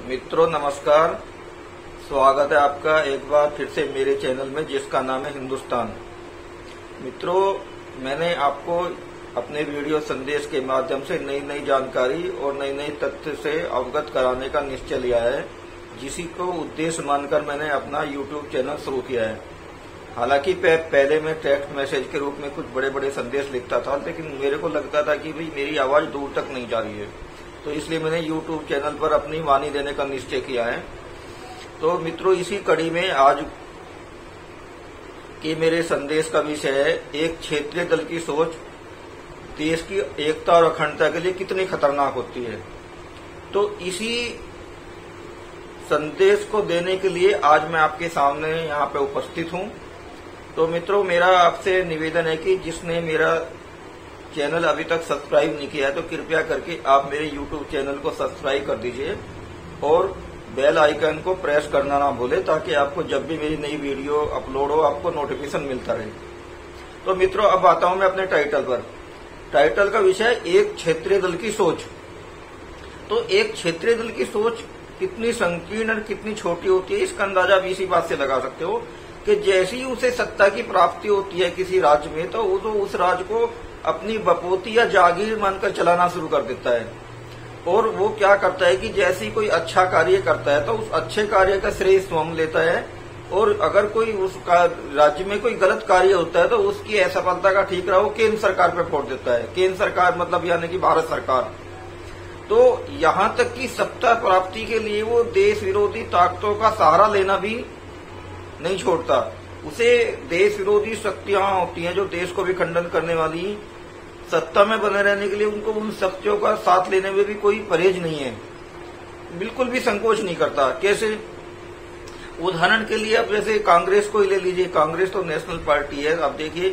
मित्रों नमस्कार। स्वागत है आपका एक बार फिर से मेरे चैनल में जिसका नाम है हिंदुस्तान। मित्रों, मैंने आपको अपने वीडियो संदेश के माध्यम से नई नई जानकारी और नई नई तथ्य से अवगत कराने का निश्चय लिया है, जिसी को उद्देश्य मानकर मैंने अपना यूट्यूब चैनल शुरू किया है। हालांकि पहले मैं टेक्स्ट मैसेज के रूप में कुछ बड़े बड़े संदेश लिखता था, लेकिन मेरे को लगता था कि भाई मेरी आवाज दूर तक नहीं जा रही है, तो इसलिए मैंने यूट्यूब चैनल पर अपनी वाणी देने का निश्चय किया है। तो मित्रों, इसी कड़ी में आज के मेरे संदेश का विषय है एक क्षेत्रीय दल की सोच देश की एकता और अखंडता के लिए कितनी खतरनाक होती है। तो इसी संदेश को देने के लिए आज मैं आपके सामने यहाँ पे उपस्थित हूँ। तो मित्रों, मेरा आपसे निवेदन है कि जिसने मेरा चैनल अभी तक सब्सक्राइब नहीं किया है तो कृपया करके आप मेरे YouTube चैनल को सब्सक्राइब कर दीजिए और बेल आइकन को प्रेस करना ना भूले, ताकि आपको जब भी मेरी नई वीडियो अपलोड हो आपको नोटिफिकेशन मिलता रहे। तो मित्रों, अब आता हूं मैं अपने टाइटल पर। टाइटल का विषय एक क्षेत्रीय दल की सोच। तो एक क्षेत्रीय दल की सोच कितनी संकीर्ण और कितनी छोटी होती है, इसका अंदाजा आप इसी बात से लगा सकते हो कि जैसे ही उसे सत्ता की प्राप्ति होती है किसी राज्य में, तो उस राज्य को अपनी बपोती या जागीर मानकर चलाना शुरू कर देता है। और वो क्या करता है कि जैसे ही कोई अच्छा कार्य करता है तो उस अच्छे कार्य का श्रेय स्वयं लेता है, और अगर कोई उस राज्य में कोई गलत कार्य होता है तो उसकी असफलता का ठीकरा वो केंद्र सरकार पर फोड़ देता है। केंद्र सरकार मतलब यानी कि भारत सरकार। तो यहां तक कि सत्ता प्राप्ति के लिए वो देश विरोधी ताकतों का सहारा लेना भी नहीं छोड़ता। उसे देश विरोधी शक्तियां होती हैं जो देश को विखंडन करने वाली, सत्ता में बने रहने के लिए उनको उन शक्तियों का साथ लेने में भी कोई परहेज नहीं है, बिल्कुल भी संकोच नहीं करता। कैसे? उदाहरण के लिए अब जैसे कांग्रेस को ही ले लीजिए। कांग्रेस तो नेशनल पार्टी है। अब देखिए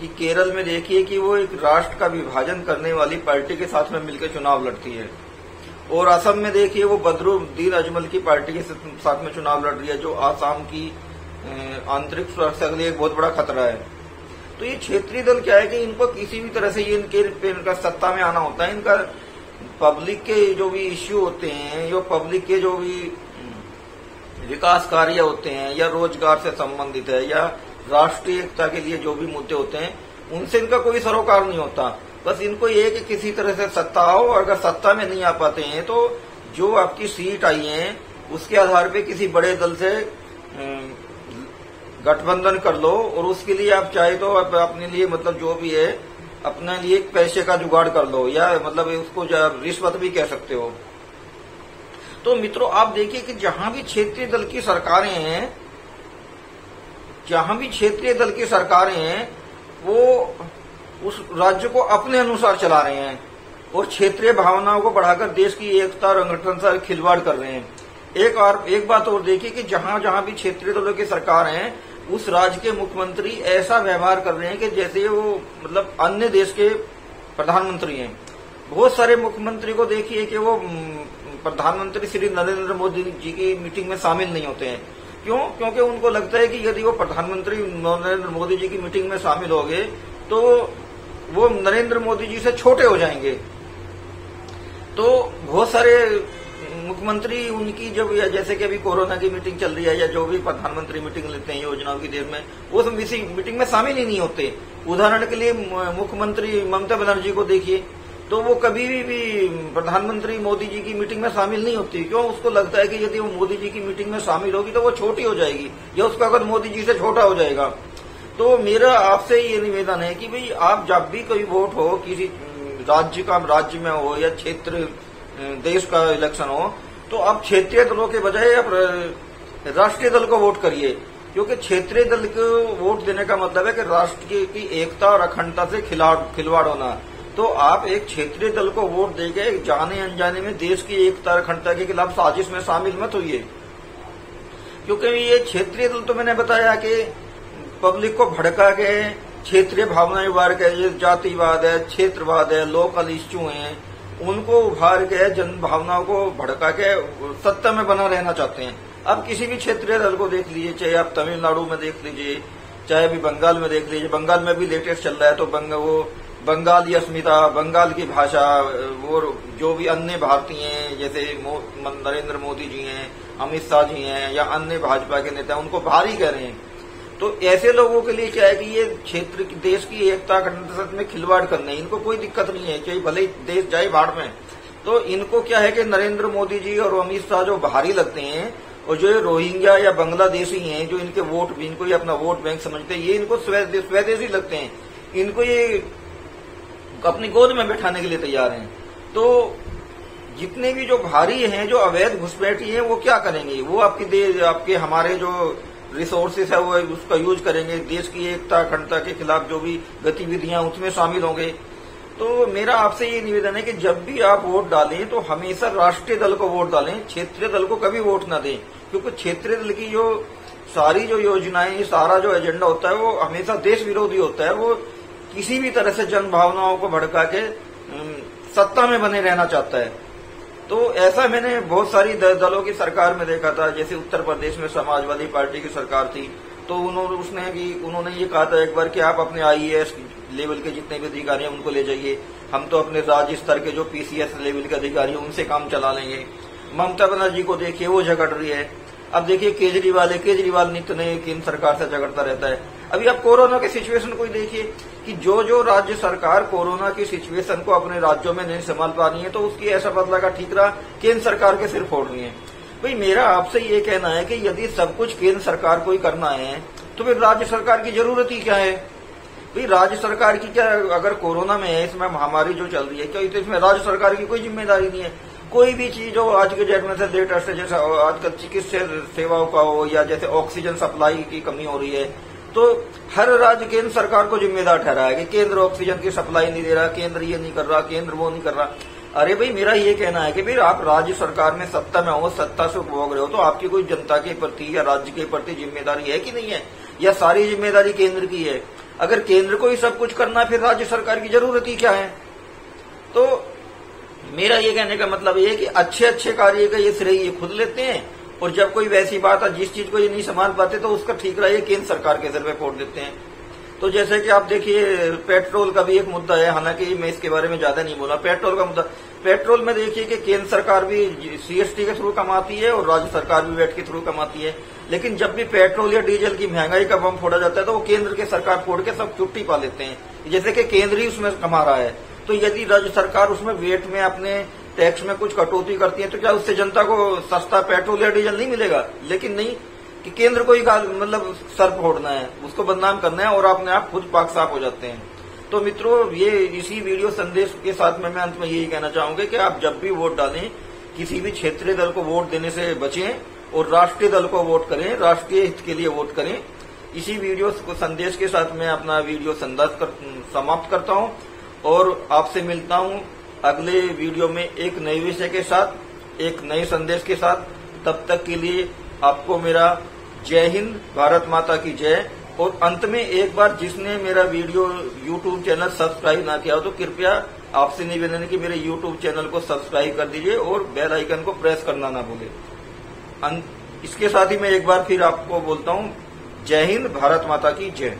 कि केरल में देखिए कि वो एक राष्ट्र का विभाजन करने वाली पार्टी के साथ में मिलकर चुनाव लड़ती है, और असम में देखिए वो बदरुद्दीन अजमल की पार्टी के साथ में चुनाव लड़ रही है, जो आसाम की आंतरिक सुरक्षा के लिए एक बहुत बड़ा खतरा है। तो ये क्षेत्रीय दल क्या है कि इनको किसी भी तरह से ये इनका सत्ता में आना होता है। इनका पब्लिक के जो भी इश्यू होते हैं, या पब्लिक के जो भी विकास कार्य होते हैं, या रोजगार से संबंधित है, या राष्ट्रीय एकता के लिए जो भी मुद्दे होते हैं, उनसे इनका कोई सरोकार नहीं होता। बस इनको ये कि किसी तरह से सत्ता आओ, और अगर सत्ता में नहीं आ पाते हैं तो जो आपकी सीट आई है उसके आधार पर किसी बड़े दल से गठबंधन कर लो, और उसके लिए आप चाहे तो अपने लिए मतलब जो भी है अपने लिए पैसे का जुगाड़ कर लो, या मतलब उसको रिश्वत भी कह सकते हो। तो मित्रों, आप देखिए कि जहां भी क्षेत्रीय दल की सरकारें हैं, वो उस राज्य को अपने अनुसार चला रहे हैं और क्षेत्रीय भावनाओं को बढ़ाकर देश की एकता और अखंडता से खिलवाड़ कर रहे हैं। एक बात और देखिए कि जहां जहां भी क्षेत्रीय दलों की सरकार है, उस राज्य के मुख्यमंत्री ऐसा व्यवहार कर रहे हैं कि जैसे वो मतलब अन्य देश के प्रधानमंत्री हैं। बहुत सारे मुख्यमंत्री को देखिए कि वो प्रधानमंत्री श्री नरेंद्र मोदी जी की मीटिंग में शामिल नहीं होते हैं। क्यों? क्योंकि उनको लगता है कि यदि वो प्रधानमंत्री नरेंद्र मोदी जी की मीटिंग में शामिल हो गए तो वो नरेंद्र मोदी जी से छोटे हो जाएंगे। तो बहुत सारे मुख्यमंत्री उनकी जब जैसे कि अभी कोरोना की मीटिंग चल रही है, या जो भी प्रधानमंत्री मीटिंग लेते हैं योजनाओं की देश में, वो सब इसी मीटिंग में शामिल ही नहीं होते। उदाहरण के लिए मुख्यमंत्री ममता बनर्जी को देखिए, तो वो कभी भी प्रधानमंत्री मोदी जी की मीटिंग में शामिल नहीं होती। क्यों? उसको लगता है कि यदि वो मोदी जी की मीटिंग में शामिल होगी तो वो छोटी हो जाएगी, या उसका कद मोदी जी से छोटा हो जाएगा। तो मेरा आपसे ये निवेदन है कि भाई आप जब भी कोई वोट हो, किसी राज्य में हो या क्षेत्र देश का इलेक्शन हो, तो आप क्षेत्रीय दलों के बजाय आप राष्ट्रीय दल को वोट करिए। क्योंकि क्षेत्रीय दल को वोट देने का मतलब है कि राष्ट्र की एकता और अखंडता से खिलवाड़ होना। तो आप एक क्षेत्रीय दल को वोट देके जाने अनजाने में देश की एकता और अखंडता के खिलाफ साजिश में शामिल मत होइए। क्योंकि ये क्षेत्रीय दल तो मैंने बताया कि पब्लिक को भड़का के क्षेत्रीय भावनाएं उभार के, जातिवाद है, क्षेत्रवाद है, लोकल इश्यू है, उनको उभार के जन भावनाओं को भड़का के सत्ता में बना रहना चाहते हैं। अब किसी भी क्षेत्रीय दल को देख लीजिए, चाहे आप तमिलनाडु में देख लीजिए, चाहे भी बंगाल में देख लीजिए। बंगाल में भी लेटेस्ट चल रहा है, तो वो बंगाली अस्मिता, बंगाल की भाषा और जो भी अन्य भारतीय हैं जैसे नरेंद्र मोदी जी हैं, अमित शाह जी हैं या अन्य भाजपा के नेता उनको भारी कह रहे हैं। तो ऐसे लोगों के लिए क्या है कि ये क्षेत्र की देश की एकता अखंडता में खिलवाड़ करने, इनको कोई दिक्कत नहीं है, चाहे भले देश जाए भाड़ में। तो इनको क्या है कि नरेंद्र मोदी जी और अमित शाह जो भारी लगते हैं और जो ये रोहिंग्या या बांग्लादेशी हैं जो इनके वोट, इनको ये अपना वोट बैंक समझते हैं, ये इनको स्वदेशी लगते हैं, इनको ये अपनी गोद में बैठाने के लिए तैयार हैं। तो जितने भी जो भारी हैं, जो अवैध घुसपैठी हैं, वो क्या करेंगे? वो आपके हमारे जो रिसोर्सेस है वो उसका यूज करेंगे, देश की एकता अखंडता के खिलाफ जो भी गतिविधियां उसमें शामिल होंगे। तो मेरा आपसे ये निवेदन है कि जब भी आप वोट डालें तो हमेशा राष्ट्रीय दल को वोट डालें, क्षेत्रीय दल को कभी वोट न दें, क्योंकि क्षेत्रीय दल की जो सारी जो योजनाएं, सारा जो एजेंडा होता है वो हमेशा देश विरोधी होता है। वो किसी भी तरह से जन भावनाओं को भड़का के सत्ता में बने रहना चाहता है। तो ऐसा मैंने बहुत सारी दलों की सरकार में देखा था। जैसे उत्तर प्रदेश में समाजवादी पार्टी की सरकार थी, तो उन्होंने ये कहा था एक बार कि आप अपने आईएएस लेवल के जितने भी अधिकारी हैं उनको ले जाइए, हम तो अपने राज्य स्तर के जो पीसीएस लेवल के अधिकारी हैं उनसे काम चला लेंगे। ममता बनर्जी को देखिए, वो झगड़ रही है। अब देखिए केजरीवाल नित्य नए केंद्र सरकार से झगड़ता रहता है। अभी आप कोरोना के सिचुएशन को देखिए कि जो राज्य सरकार कोरोना की सिचुएशन को अपने राज्यों में नहीं संभाल पा रही है, तो उसकी ऐसा बदला का ठीकरा केंद्र सरकार के सिर फोड़ रही है। भाई मेरा आपसे ये कहना है कि यदि सब कुछ केंद्र सरकार को ही करना है तो फिर राज्य सरकार की जरूरत ही क्या है? भाई राज्य सरकार की क्या, अगर कोरोना में है, इसमें महामारी जो चल रही है, क्या तो इसमें राज्य सरकार की कोई जिम्मेदारी नहीं है? कोई भी चीज हो आज के डेट में से लेटेस्ट से, जैसे आजकल चिकित्सा सेवाओं का हो या जैसे ऑक्सीजन सप्लाई की कमी हो रही है, तो हर राज्य केंद्र सरकार को जिम्मेदार ठहराया कि केंद्र ऑक्सीजन की सप्लाई नहीं दे रहा, केंद्र ये नहीं कर रहा, केंद्र वो नहीं कर रहा। अरे भाई मेरा ये कहना है कि भाई आप राज्य सरकार में सत्ता में हो, सत्ता से उपभोग रहे हो, तो आपकी कोई जनता के प्रति या राज्य के प्रति जिम्मेदारी है कि नहीं है? या सारी जिम्मेदारी केंद्र की है? अगर केंद्र को ही सब कुछ करना है फिर राज्य सरकार की जरूरत ही क्या है? तो मेरा ये कहने का मतलब ये है कि अच्छे कार्य का ये श्रेय ये खुद लेते हैं, और जब कोई वैसी बात है जिस चीज को ये नहीं संभाल पाते तो उसका ठीकरा ये केंद्र सरकार के सिर पे फोड़ देते हैं। तो जैसे कि आप देखिए पेट्रोल का भी एक मुद्दा है, हालांकि मैं इसके बारे में ज्यादा नहीं बोला। पेट्रोल का मुद्दा, पेट्रोल में देखिए कि केंद्र सरकार भी सीएसटी के थ्रू कमाती है और राज्य सरकार भी वैट के थ्रू कमाती है, लेकिन जब भी पेट्रोल या डीजल की महंगाई का बम फोड़ा जाता है तो वो केंद्र के सरकार फोड़ के सब चुट्टी पा लेते हैं, जैसे कि केंद्र ही उसमें कमा रहा है। तो यदि राज्य सरकार उसमें वेट में अपने टैक्स में कुछ कटौती करती है तो क्या उससे जनता को सस्ता पेट्रोल या डीजल नहीं मिलेगा? लेकिन नहीं, कि केंद्र को ही मतलब सर फोड़ना है, उसको बदनाम करना है और अपने आप खुद पाक साफ हो जाते हैं। तो मित्रों, ये इसी वीडियो संदेश के साथ में मैं अंत में यही कहना चाहूंगा कि आप जब भी वोट डालें किसी भी क्षेत्रीय दल को वोट देने से बचें और राष्ट्रीय दल को वोट करें, राष्ट्रीय हित के लिए वोट करें। इसी वीडियो संदेश के साथ मैं अपना वीडियो समाप्त करता हूं और आपसे मिलता हूं अगले वीडियो में एक नए विषय के साथ, एक नए संदेश के साथ। तब तक के लिए आपको मेरा जय हिंद, भारत माता की जय। और अंत में एक बार जिसने मेरा वीडियो YouTube चैनल सब्सक्राइब ना किया हो तो कृपया आपसे निवेदन है कि मेरे YouTube चैनल को सब्सक्राइब कर दीजिए और बेल आइकन को प्रेस करना ना भूलें। इसके साथ ही मैं एक बार फिर आपको बोलता हूं जय हिंद, भारत माता की जय।